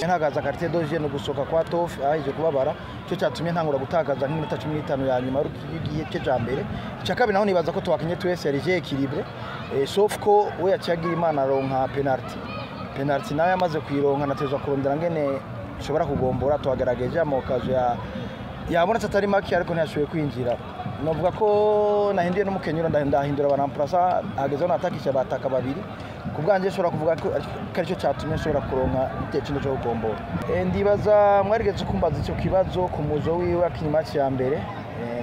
ntagaza carte d'origine no gusoka kwa Tof ahije kubabara cyo cyatumye ntangura gutakaza nk'iminota 15 ya nyuma y'igihe cyo jambere cyakabi naho nibaza ko twakinye twese yarije équilibre sauf ko we yacagira Imana ronka penalty nawe yamaze kuyironka natezwa kurondera ngene ushobora kugombora twagerageje amokazo yabona atari maki ariko ntiyashoboye kwinjira novuga ko nahinduye n'umukenyero ndahindura abanamplasa agezeho natakisha bataka babiri kubwanje shobora kuvuga ko cyo cyatumye shobora kuronka itekindo cyo kugombora ndibaza mwarigeze kumbaza icyo kibazo ku muzo wiwe akinyuma ya mbere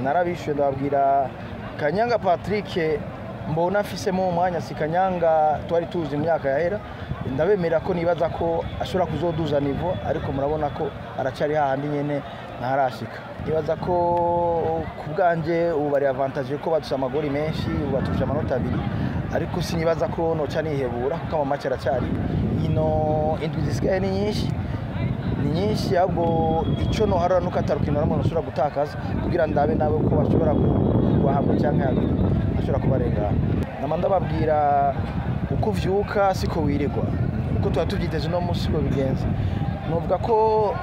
narabishuye ndabwira Kanyanga Patrick mbona afisemo umwanya sikanyanga twari tuzi imyaka yahera ndabemera ko nibaza ko ashobora kuzoduza niveau ariko murabona ko aracari hahandi nyene ntarashika nibaza ko kubwanje ubu bari avantage ko badusha amagori menshi ubatusha amanota 2 ariko sinibaza ko no cyane ihebura kuko amamatch aracari ino indwi zisigaye ni nyinshi ahubwo ico no harura nuko atarukino ramwe nashobora gutakaza kugira ndabe nawe ko bashobora kubahamwe cyangwa yabiri ashobora kubarenga namanda babwira uko vyuka siko wiregwa uko twatubyiteze no musi ko bigenze novuga ko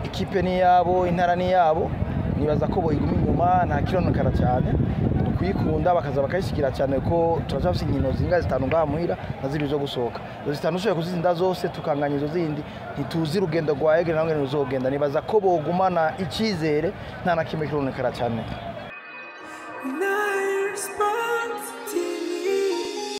ikipe ni yabo intara ni yabo nibaza ko boyiguma inyuma nta kironokara cyane kuyikunda bakaza bakayishikira cyane ko turashafise inkino zinga zitanu ngaha muhira naziri zo gusoka zitanu ushoye kuzizinda zose tukanganya izo zindi ntituzi rugendo rwa Egre nawe ruzogenda nibaza ko bogumana ikizere nta na kimwe kironekara cyane.